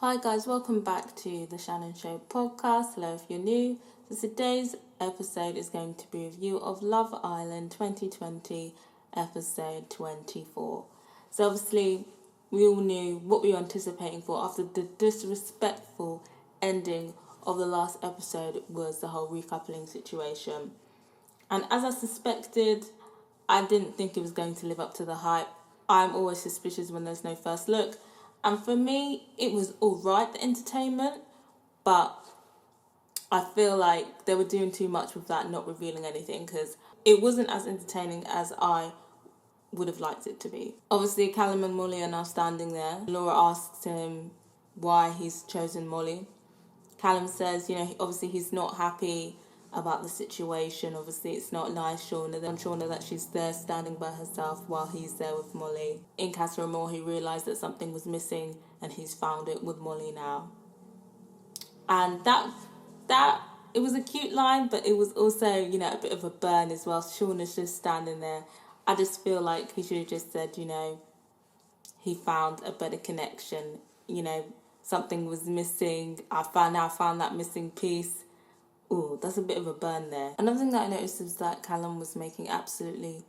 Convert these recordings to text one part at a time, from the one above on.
Hi guys, welcome back to the Shannon Show podcast. Hello if you're new. So today's episode is going to be a review of Love Island 2020 episode 24. So obviously we all knew what we were anticipating for after the disrespectful ending of the last episode was the whole recoupling situation. And as I suspected, I didn't think it was going to live up to the hype. I'm always suspicious when there's no first look. And for me, it was alright, the entertainment, but I feel like they were doing too much with that, not revealing anything, because it wasn't as entertaining as I would have liked it to be. Obviously, Callum and Molly are now standing there. Laura asks him why he's chosen Molly. Callum says, obviously he's not happy about the situation. Obviously, it's not nice, Shauna, that she's there standing by herself while he's there with Molly. In Casa Amor, he realised that something was missing and he's found it with Molly now. And that it was a cute line, but it was also, a bit of a burn as well. Shauna's just standing there. I just feel like he should have just said, he found a better connection, something was missing. I found that missing piece. Ooh, that's a bit of a burn there. Another thing that I noticed was that Callum was making absolutely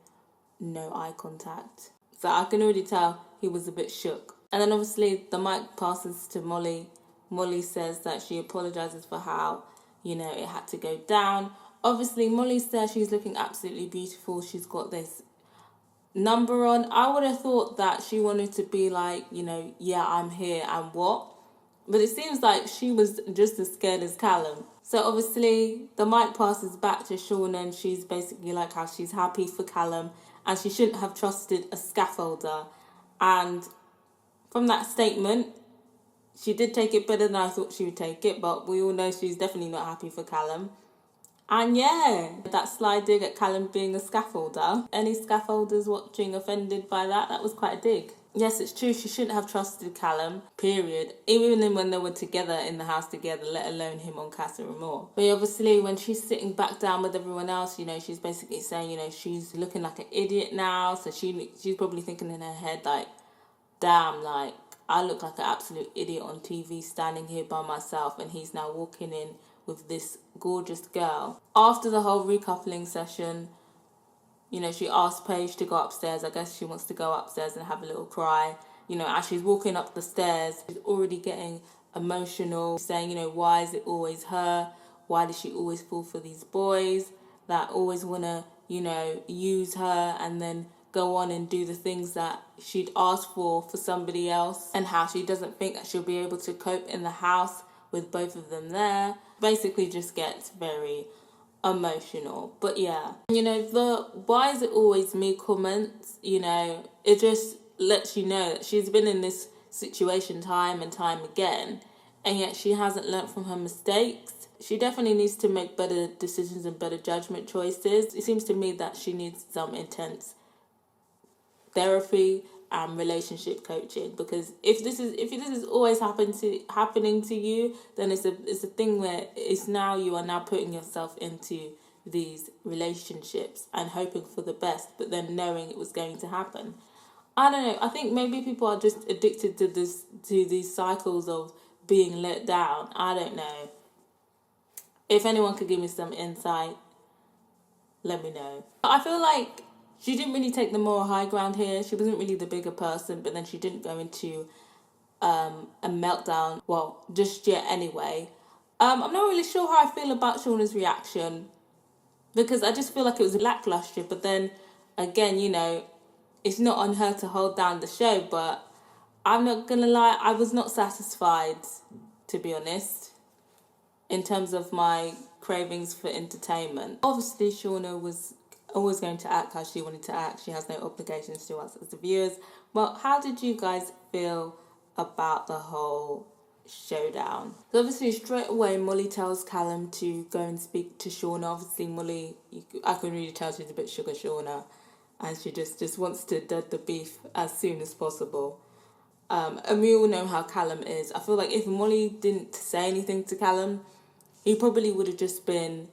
no eye contact. So I can already tell he was a bit shook. And then obviously the mic passes to Molly. Molly says that she apologises for how, it had to go down. Obviously Molly says she's looking absolutely beautiful. She's got this number on. I would have thought that she wanted to be like, yeah, I'm here and what? But it seems like she was just as scared as Callum. So obviously the mic passes back to Shauna and she's basically like how she's happy for Callum and she shouldn't have trusted a scaffolder. And from that statement, she did take it better than I thought she would take it, but we all know she's definitely not happy for Callum. And yeah, that sly dig at Callum being a scaffolder. Any scaffolders watching offended by that? That was quite a dig. Yes, it's true, she shouldn't have trusted Callum, period. Even when they were together in the house together, let alone him on Casa Amor. But obviously, when she's sitting back down with everyone else, she's basically saying, she's looking like an idiot now. So she's probably thinking in her head, like, damn, like, I look like an absolute idiot on TV standing here by myself and he's now walking in with this gorgeous girl. After the whole recoupling session, she asked Paige to go upstairs. I guess she wants to go upstairs and have a little cry. As she's walking up the stairs, she's already getting emotional, saying, why is it always her? Why does she always fall for these boys that always want to, use her and then go on and do the things that she'd asked for somebody else, and how she doesn't think that she'll be able to cope in the house with both of them there. Basically just gets very emotional. But yeah, the why is it always me comments, it just lets you know that she's been in this situation time and time again, and yet she hasn't learnt from her mistakes. She definitely needs to make better decisions and better judgment choices. It seems to me that she needs some intense therapy and relationship coaching, because if this is always happening to you, then it's a thing where it's now you are now putting yourself into these relationships and hoping for the best, but then knowing it was going to happen. I don't know. I think maybe people are just addicted to these cycles of being let down. I don't know. If anyone could give me some insight, let me know. I feel like she didn't really take the moral high ground here. She wasn't really the bigger person, but then she didn't go into a meltdown, well, just yet anyway. I'm not really sure how I feel about Shauna's reaction, because I just feel like it was lackluster, but then again, it's not on her to hold down the show, but I'm not gonna lie, I was not satisfied, to be honest, in terms of my cravings for entertainment. Obviously, Shauna was always going to act how she wanted to act. She has no obligations to us as the viewers. But how did you guys feel about the whole showdown? So obviously, straight away, Molly tells Callum to go and speak to Shauna. Obviously, Molly, I can really tell she's a bit sugar Shauna, and she just wants to dead the beef as soon as possible. And we all know how Callum is. I feel like if Molly didn't say anything to Callum, he probably would have just been,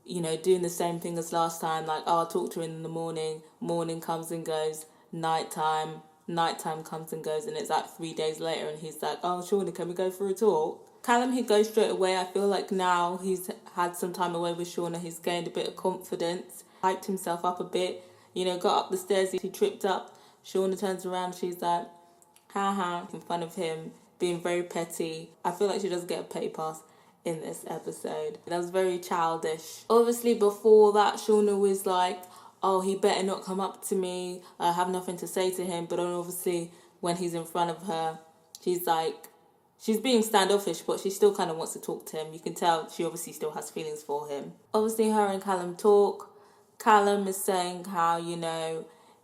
doing the same thing as last time. Like, oh, I'll talk to her in the morning. Morning comes and goes. Nighttime, nighttime comes and goes, and it's like 3 days later, and he's like, oh, Shauna, can we go for a talk? Callum, he goes straight away. I feel like now he's had some time away with Shauna, he's gained a bit of confidence, hyped himself up a bit, got up the stairs, he tripped up. Shauna turns around, she's like, haha, in front of him, being very petty. I feel like she doesn't get a petty pass in this episode. That was very childish. Obviously, before that, Shauna was like, oh, he better not come up to me. I have nothing to say to him. But then obviously, when he's in front of her, she's being standoffish, but she still kind of wants to talk to him. You can tell she obviously still has feelings for him. Obviously, her and Callum talk. Callum is saying how,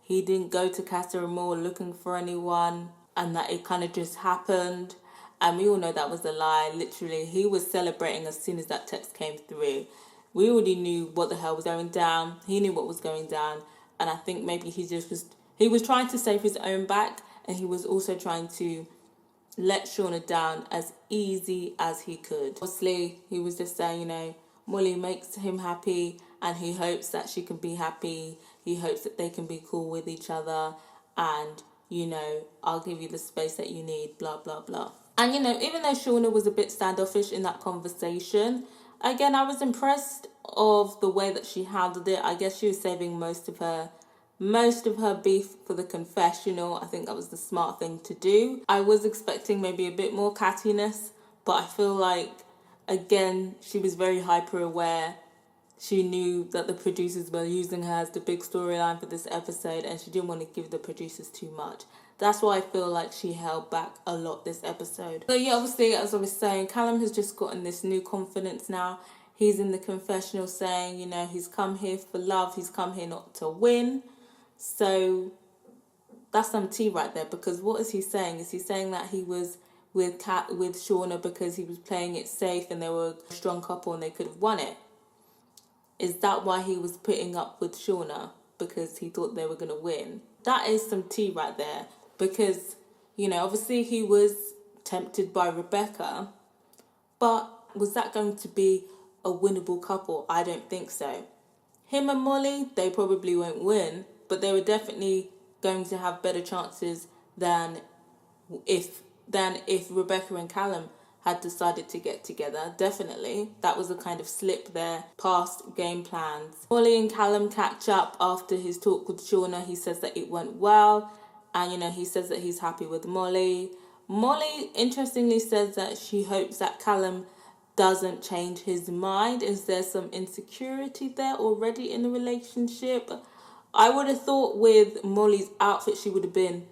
he didn't go to Casa Amor looking for anyone, and that it kind of just happened. And we all know that was a lie. Literally, he was celebrating as soon as that text came through. We already knew what the hell was going down. He knew what was going down. And I think maybe he was trying to save his own back, and he was also trying to let Shauna down as easy as he could. Obviously, he was just saying, Molly makes him happy, and he hopes that she can be happy. He hopes that they can be cool with each other, and, I'll give you the space that you need, blah, blah, blah. And, even though Shauna was a bit standoffish in that conversation, again, I was impressed of the way that she handled it. I guess she was saving most of her beef for the confessional. I think that was the smart thing to do. I was expecting maybe a bit more cattiness, but I feel like, again, she was very hyper aware. She knew that the producers were using her as the big storyline for this episode, and she didn't want to give the producers too much. That's why I feel like she held back a lot this episode. So yeah, obviously, as I was saying, Callum has just gotten this new confidence now. He's in the confessional saying, he's come here for love. He's come here not to win. So that's some tea right there, because what is he saying? Is he saying that he was with Shauna because he was playing it safe and they were a strong couple and they could have won it? Is that why he was putting up with Shauna? Because he thought they were going to win? That is some tea right there. Because, obviously he was tempted by Rebecca. But was that going to be a winnable couple? I don't think so. Him and Molly, they probably won't win. But they were definitely going to have better chances than if Rebecca and Callum had decided to get together. Definitely. That was a kind of slip there past game plans. Molly and Callum catch up after his talk with Shauna. He says that it went well. And, he says that he's happy with Molly. Molly, interestingly, says that she hopes that Callum doesn't change his mind. Is there some insecurity there already in the relationship? I would have thought with Molly's outfit, she would have been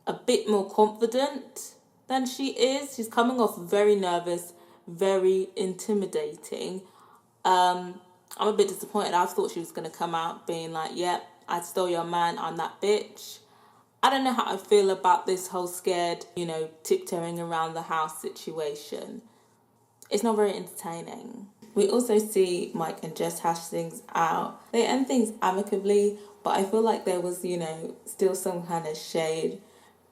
a bit more confident than she is. She's coming off very nervous, very intimidating. I'm a bit disappointed. I thought she was going to come out being like, yep, I stole your man, I'm that bitch. I don't know how I feel about this whole scared, tiptoeing around the house situation. It's not very entertaining. We also see Mike and Jess hash things out. They end things amicably, but I feel like there was, still some kind of shade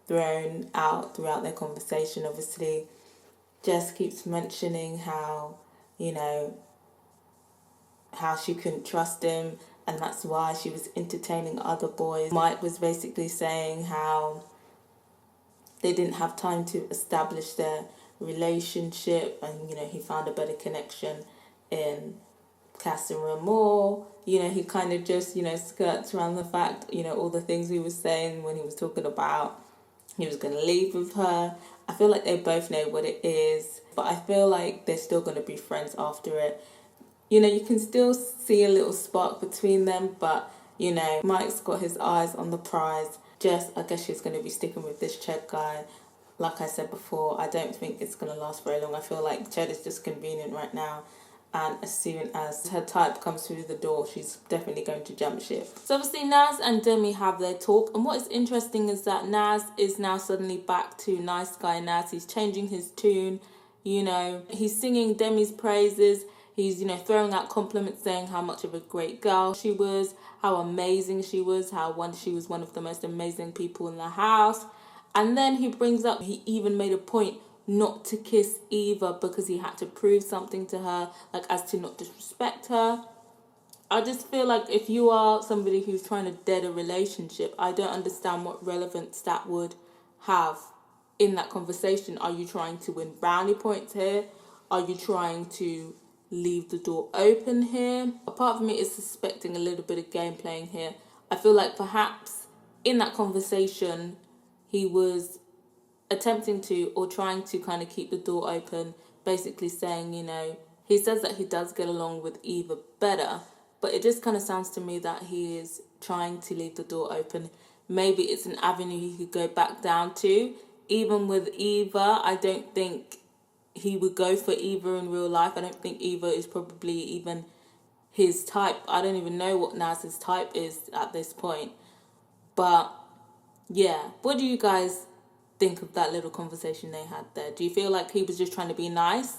thrown out throughout their conversation. Obviously, Jess keeps mentioning how, how she couldn't trust him, and that's why she was entertaining other boys. Mike was basically saying how they didn't have time to establish their relationship, and, he found a better connection in Casa Amor. He kind of just, skirts around the fact, all the things he was saying when he was talking about he was going to leave with her. I feel like they both know what it is, but I feel like they're still going to be friends after it. You can still see a little spark between them, but, Mike's got his eyes on the prize. Jess, I guess she's going to be sticking with this Ched guy. Like I said before, I don't think it's going to last very long. I feel like Ched is just convenient right now. And as soon as her type comes through the door, she's definitely going to jump ship. So obviously Naz and Demi have their talk. And what is interesting is that Naz is now suddenly back to nice guy Naz. He's changing his tune. He's singing Demi's praises. He's, throwing out compliments, saying how much of a great girl she was, how amazing she was, she was one of the most amazing people in the house. And then he brings up, he even made a point not to kiss Eva because he had to prove something to her, like as to not disrespect her. I just feel like if you are somebody who's trying to dead a relationship, I don't understand what relevance that would have in that conversation. Are you trying to win brownie points here? Are you trying to leave the door open here? A part of me is suspecting a little bit of game playing here. I feel like perhaps in that conversation, he was attempting to or trying to kind of keep the door open, basically saying, he says that he does get along with Eva better, but it just kind of sounds to me that he is trying to leave the door open. Maybe it's an avenue he could go back down to. Even with Eva, I don't think he would go for Eva in real life. I don't think Eva is probably even his type. I don't even know what Naz's type is at this point. But yeah, what do you guys think of that little conversation they had there? Do you feel like he was just trying to be nice?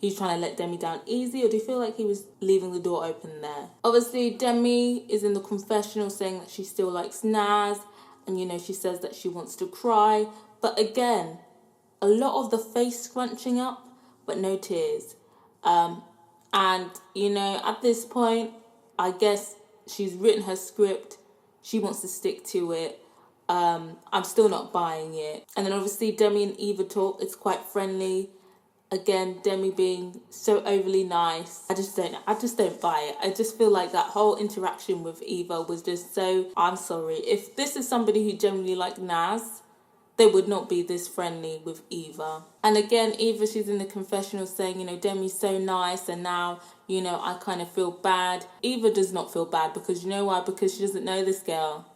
He's trying to let Demi down easy? Or do you feel like he was leaving the door open there? Obviously, Demi is in the confessional saying that she still likes Naz. And, she says that she wants to cry. But again, a lot of the face scrunching up, but no tears. And, at this point, I guess she's written her script. She wants to stick to it. I'm still not buying it. And then obviously Demi and Eva talk. It's quite friendly. Again, Demi being so overly nice. I just don't buy it. I just feel like that whole interaction with Eva was just so, I'm sorry. If this is somebody who generally liked Naz, they would not be this friendly with Eva. And again, Eva, she's in the confessional saying, Demi's so nice and now, I kind of feel bad. Eva does not feel bad because you know why? Because she doesn't know this girl.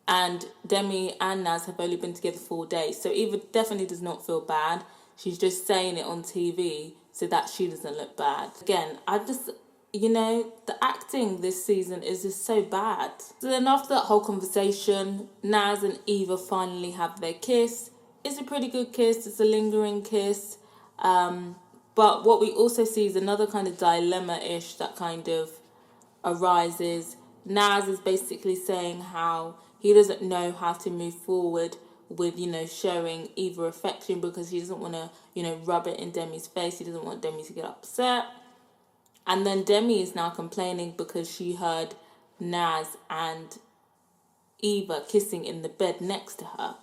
And Demi and Naz have only been together 4 days. So Eva definitely does not feel bad. She's just saying it on TV so that she doesn't look bad. Again, the acting this season is just so bad. So then after that whole conversation, Naz and Eva finally have their kiss. It's a pretty good kiss. It's a lingering kiss. But what we also see is another kind of dilemma-ish that kind of arises. Naz is basically saying how he doesn't know how to move forward with, showing Eva affection because he doesn't want to, rub it in Demi's face. He doesn't want Demi to get upset. And then Demi is now complaining because she heard Naz and Eva kissing in the bed next to her.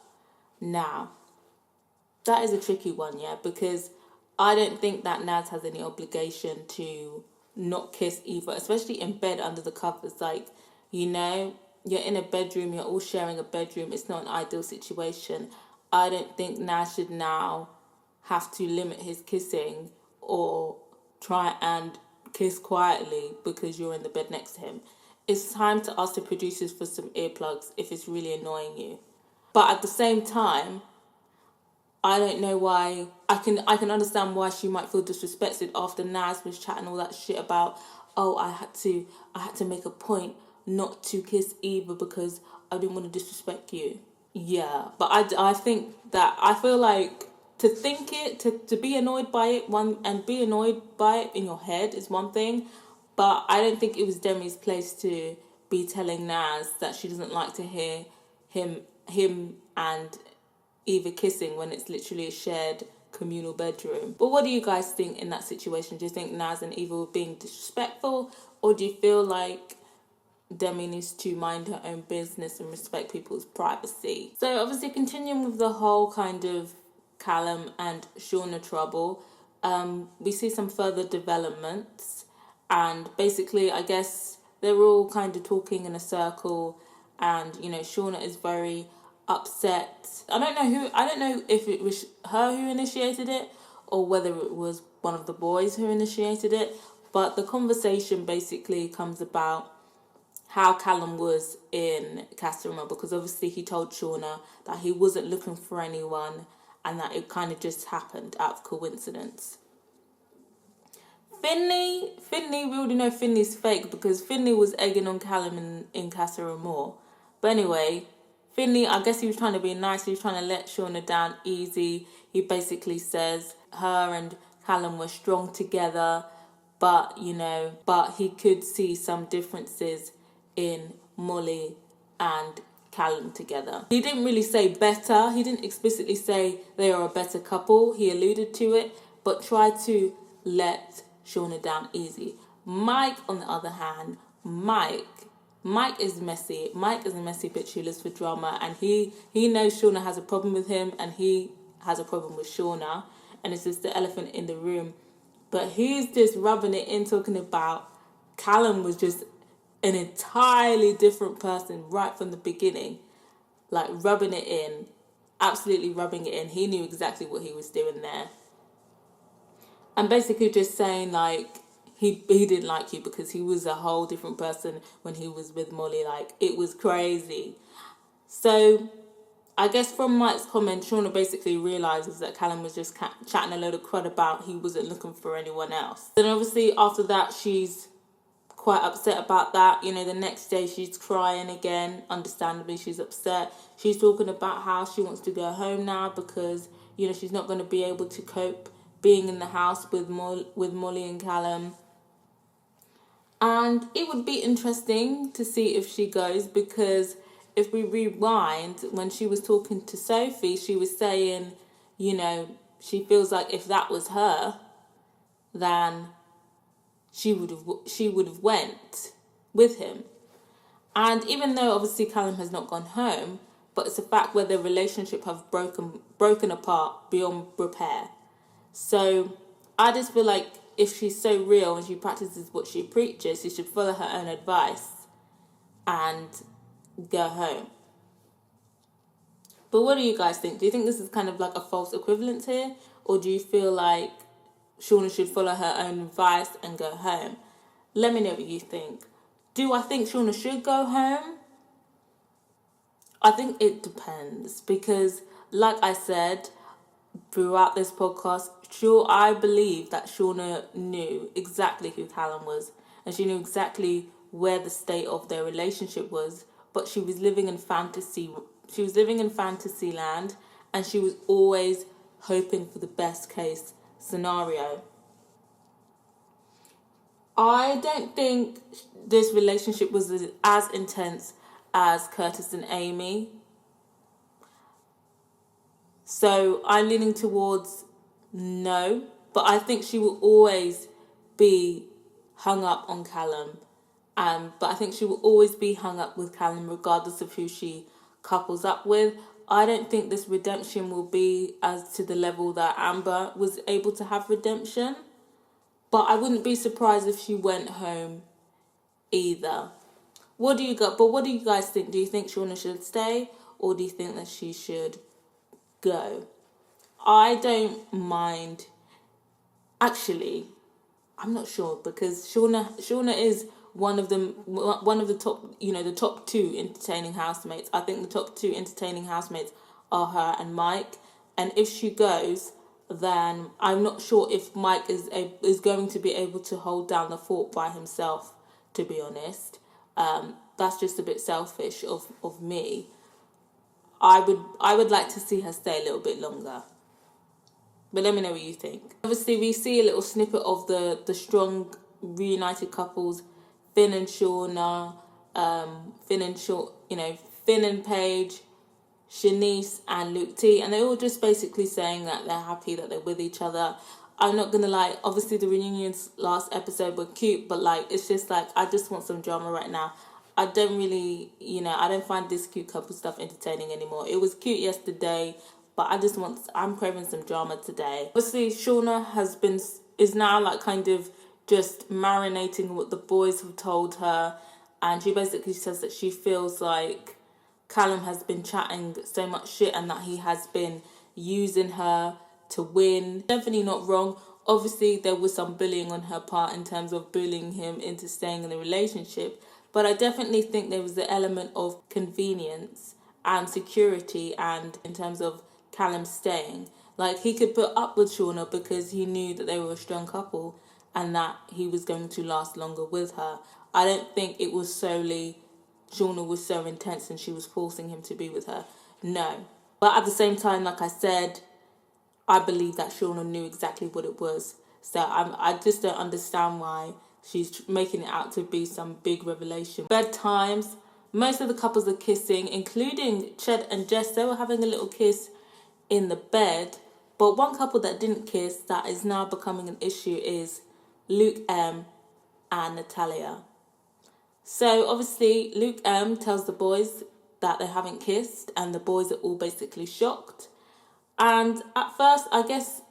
Now, that is a tricky one, yeah, because I don't think that Naz has any obligation to not kiss Eva, especially in bed under the covers. Like, you're in a bedroom, you're all sharing a bedroom. It's not an ideal situation. I don't think Naz should now have to limit his kissing or try and kiss quietly because you're in the bed next to him. It's time to ask the producers for some earplugs if it's really annoying you. But at the same time, I don't know why. I can understand why she might feel disrespected after Naz was chatting all that shit about, I had to make a point not to kiss Eva because I didn't want to disrespect you. Yeah, but I think that I feel like to think it, to be annoyed by it, and be annoyed by it in your head is one thing, but I don't think it was Demi's place to be telling Naz that she doesn't like to hear him and Eva kissing when it's literally a shared communal bedroom. But what do you guys think in that situation? Do you think Naz and Eva were being disrespectful, or do you feel like Demi needs to mind her own business and respect people's privacy? So obviously continuing with the whole kind of Callum and Shauna trouble, we see some further developments, and basically I guess they're all kind of talking in a circle, and Shauna is very upset. I don't know if it was her who initiated it or whether it was one of the boys who initiated it, but the conversation basically comes about how Callum was in Casa Amor, because obviously he told Shauna that he wasn't looking for anyone and that it kind of just happened out of coincidence. Finley, we already know Finley's fake because Finley was egging on Callum in Casa Amor. But anyway, Finley, I guess he was trying to be nice. He was trying to let Shauna down easy. He basically says her and Callum were strong together, but he could see some differences in Molly and Callum together. He didn't really say better. He didn't explicitly say they are a better couple. He alluded to it, but tried to let Shauna down easy. Mike, on the other hand, Mike. Mike is messy. Mike is a messy bitch who lives for drama, and he knows Shauna has a problem with him, and he has a problem with Shauna, and it's just the elephant in the room. But he's just rubbing it in, talking about Callum was just an entirely different person right from the beginning, like rubbing it in, absolutely rubbing it in. He knew exactly what he was doing there, and basically just saying like he didn't like you because he was a whole different person when he was with Molly. Like, it was crazy. So I guess from Mike's comment, Shauna basically realises that Callum was just chatting a load of crud about he wasn't looking for anyone else. Then obviously after that, she's quite upset about that. You know, the next day she's crying again. Understandably, she's upset. She's talking about how she wants to go home now because, you know, she's not going to be able to cope being in the house with Molly and Callum. And it would be interesting to see if she goes, because if we rewind, when she was talking to Sophie, she was saying, you know, she feels like if that was her, then she would have went with him. And even though obviously Callum has not gone home, but it's a fact where their relationship have broken apart beyond repair. So I just feel like if she's so real and she practices what she preaches, she should follow her own advice and go home. But what do you guys think? Do you think this is kind of like a false equivalence here? Or do you feel like Shauna should follow her own advice and go home? Let me know what you think. Do I think Shauna should go home? I think it depends, because like I said throughout this podcast, I believe that Shauna knew exactly who Callum was, and she knew exactly where the state of their relationship was, but she was living in fantasy. She was living in fantasy land, and she was always hoping for the best case scenario. I don't think this relationship was as intense as Curtis and Amy. So I'm leaning towards no, but I think she will always be hung up on Callum. But I think she will always be hung up with Callum regardless of who she couples up with. I don't think this redemption will be as to the level that Amber was able to have redemption. But I wouldn't be surprised if she went home either. What do you guys think? Do you think Shauna should stay, or do you think that she should go? I don't mind. Actually, I'm not sure, because Shauna is one of the top, the top two entertaining housemates. I think the top two entertaining housemates are her and Mike. And if she goes, then I'm not sure if Mike is going to be able to hold down the fort by himself, to be honest. That's just a bit selfish of me. I would like to see her stay a little bit longer. But let me know what you think. Obviously, we see a little snippet of the strong reunited couples, Finn and Shauna, Finn and Paige, Shanice and Luke T, and they're all just basically saying that they're happy that they're with each other. I'm not gonna lie, obviously the reunions last episode were cute, but like, it's just like, I just want some drama right now. I don't really, I don't find this cute couple stuff entertaining anymore. It was cute yesterday, but I'm craving some drama today. Obviously, Shauna is now like kind of just marinating what the boys have told her, and she basically says that she feels like Callum has been chatting so much shit and that he has been using her to win. Definitely not wrong. Obviously, there was some bullying on her part in terms of bullying him into staying in the relationship, but I definitely think there was the element of convenience and security, and in terms of Callum staying. Like, he could put up with Shauna because he knew that they were a strong couple and that he was going to last longer with her. I don't think it was solely Shauna was so intense and she was forcing him to be with her. No. But at the same time, like I said, I believe that Shauna knew exactly what it was. So I just don't understand why she's making it out to be some big revelation. Bedtimes, most of the couples are kissing, including Ched and Jess. They were having a little kiss in the bed. But one couple that didn't kiss, that is now becoming an issue, is Luke M and Natalia. So obviously Luke M tells the boys that they haven't kissed, and the boys are all basically shocked. And at first, I guess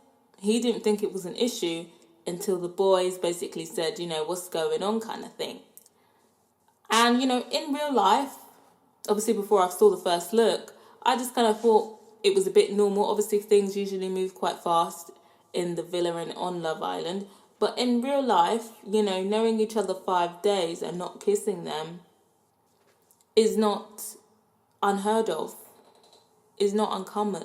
he didn't think it was an issue until the boys basically said, what's going on kind of thing. And, in real life, obviously before I saw the first look, I just kind of thought it was a bit normal. Obviously things usually move quite fast in the villa and on Love Island. But in real life, knowing each other 5 days and not kissing them is not unheard of. Is not uncommon.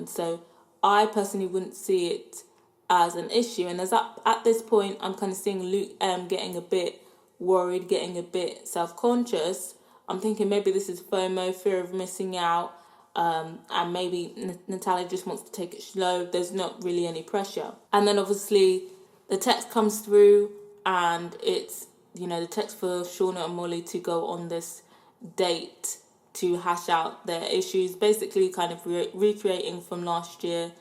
So I personally wouldn't see it as an issue. And at this point, I'm kind of seeing Luke M getting a bit worried, getting a bit self-conscious. I'm thinking maybe this is FOMO, fear of missing out, and maybe Natalia just wants to take it slow. There's not really any pressure. And then obviously the text comes through, and it's, the text for Shauna and Molly to go on this date to hash out their issues, basically kind of recreating from last year,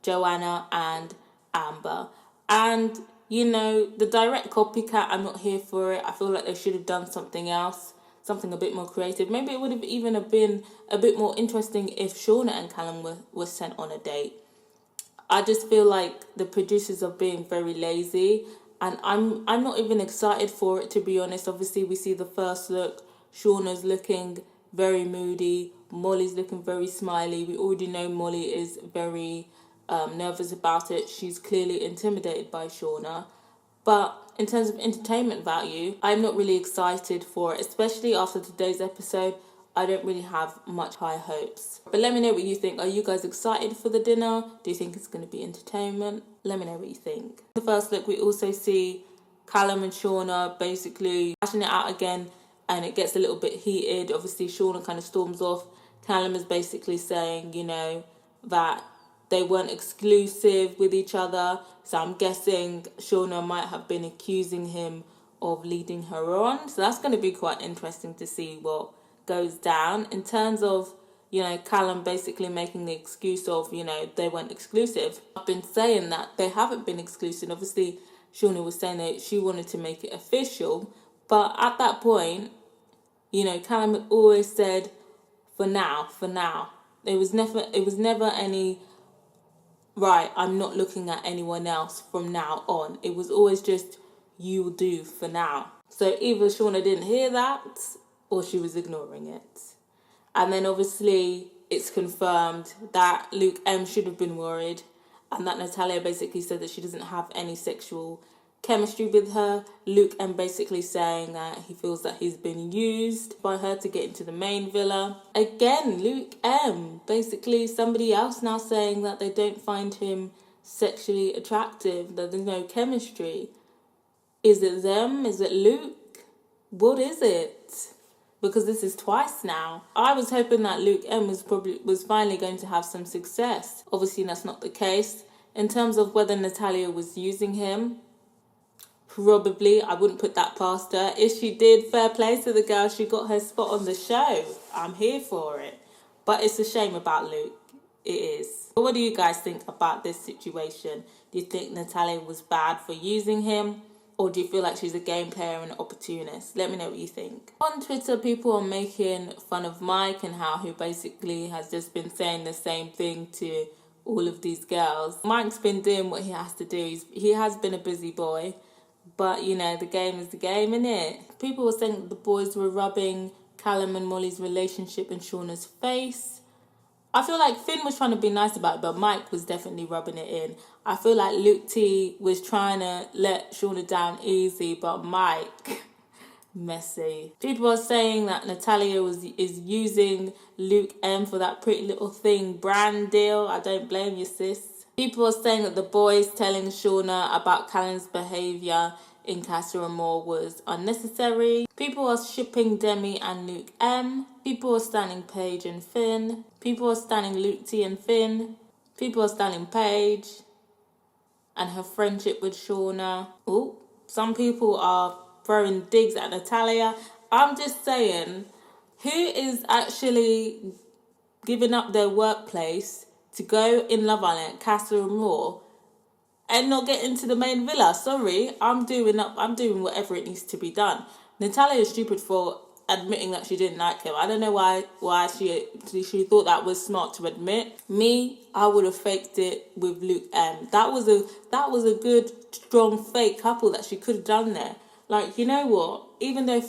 Joanna and Amber. And, the direct copycat, I'm not here for it. I feel like they should have done something else, something a bit more creative. Maybe it would have even been a bit more interesting if Shauna and Callum were sent on a date. I just feel like the producers are being very lazy, and I'm not even excited for it, to be honest. Obviously, we see the first look. Shauna's looking very moody. Molly's looking very smiley. We already know Molly is very nervous about it. She's clearly intimidated by Shauna. But in terms of entertainment value, I'm not really excited for it, especially after today's episode. I don't really have much high hopes. But let me know what you think. Are you guys excited for the dinner? Do you think it's going to be entertainment? Let me know what you think. The first look, we also see Callum and Shauna basically hashing it out again, and it gets a little bit heated. Obviously, Shauna kind of storms off. Callum is basically saying, that they weren't exclusive with each other. So I'm guessing Shauna might have been accusing him of leading her on. So that's going to be quite interesting to see what goes down. In terms of, Callum basically making the excuse of, they weren't exclusive. I've been saying that they haven't been exclusive. Obviously, Shauna was saying that she wanted to make it official. But at that point, Callum had always said, for now. It was never any, right, I'm not looking at anyone else from now on. It was always just, you will do for now. So either Shauna didn't hear that, or she was ignoring it. And then obviously it's confirmed that Luke M should have been worried, and that Natalia basically said that she doesn't have any sexual chemistry with her. Luke M basically saying that he feels that he's been used by her to get into the main villa. Again, Luke M, basically somebody else now saying that they don't find him sexually attractive, that there's no chemistry. Is it them? Is it Luke? What is it? Because this is twice now. I was hoping that Luke M was finally going to have some success. Obviously that's not the case. In terms of whether Natalia was using him, probably. I wouldn't put that past her. If she did, fair play to the girl. She got her spot on the show. I'm here for it. But it's a shame about Luke. It is. But what do you guys think about this situation? Do you think Natalia was bad for using him? Or do you feel like she's a game player and an opportunist? Let me know what you think. On Twitter, people are making fun of Mike and how he basically has just been saying the same thing to all of these girls. Mike's been doing what he has to do. He has been a busy boy. But, the game is the game, innit? People were saying that the boys were rubbing Callum and Molly's relationship in Shauna's face. I feel like Finn was trying to be nice about it, but Mike was definitely rubbing it in. I feel like Luke T was trying to let Shauna down easy, but Mike, messy. People are saying that Natalia is using Luke M for that Pretty Little Thing brand deal. I don't blame you, sis. People are saying that the boys telling Shauna about Callum's behaviour in Casa Amor was unnecessary. People are shipping Demi and Luke M. People are standing Paige and Finn. People are standing Luke T and Finn. People are standing Paige and her friendship with Shauna. Ooh, some people are throwing digs at Natalia. I'm just saying, who is actually giving up their workplace to go in Love Island, Casa Amor, and not get into the main villa. Sorry, I'm doing whatever it needs to be done. Natalia is stupid for admitting that she didn't like him. I don't know why she thought that was smart to admit. Me, I would have faked it with Luke M. That was a good strong fake couple that she could have done there. Like, you know what? Even though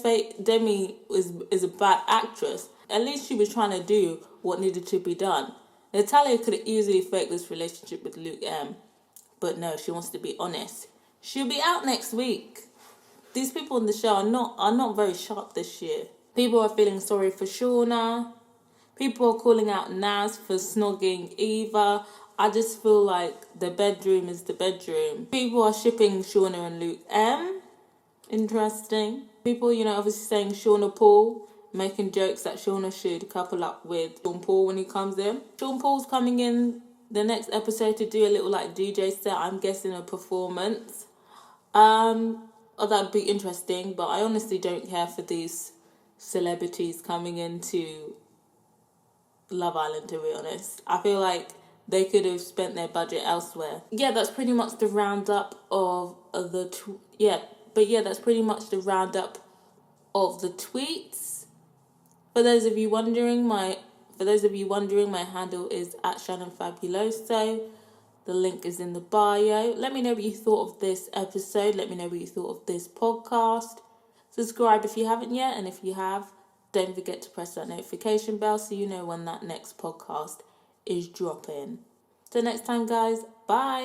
Demi is a bad actress, at least she was trying to do what needed to be done. Natalia could have easily faked this relationship with Luke M. But no, she wants to be honest. She'll be out next week. These people on the show are not very sharp this year. People are feeling sorry for Shauna. People are calling out Naz for snogging Eva. I just feel like the bedroom is the bedroom. People are shipping Shauna and Luke M. Interesting. People, obviously saying Shauna Paul, making jokes that Shauna should couple up with Sean Paul when he comes in. Sean Paul's coming in the next episode to do a little DJ set. I'm guessing a performance. That'd be interesting, but I honestly don't care for these celebrities coming into Love Island, to be honest. I feel like they could have spent their budget elsewhere. Yeah, that's pretty much the roundup of that's pretty much the roundup of the tweets. For those of you wondering, my handle is @shannonfabuloso. The link is in the bio. Let me know what you thought of this episode. Let me know what you thought of this podcast. Subscribe if you haven't yet, and if you have, don't forget to press that notification bell so you know when that next podcast is dropping. Till next time, guys. Bye.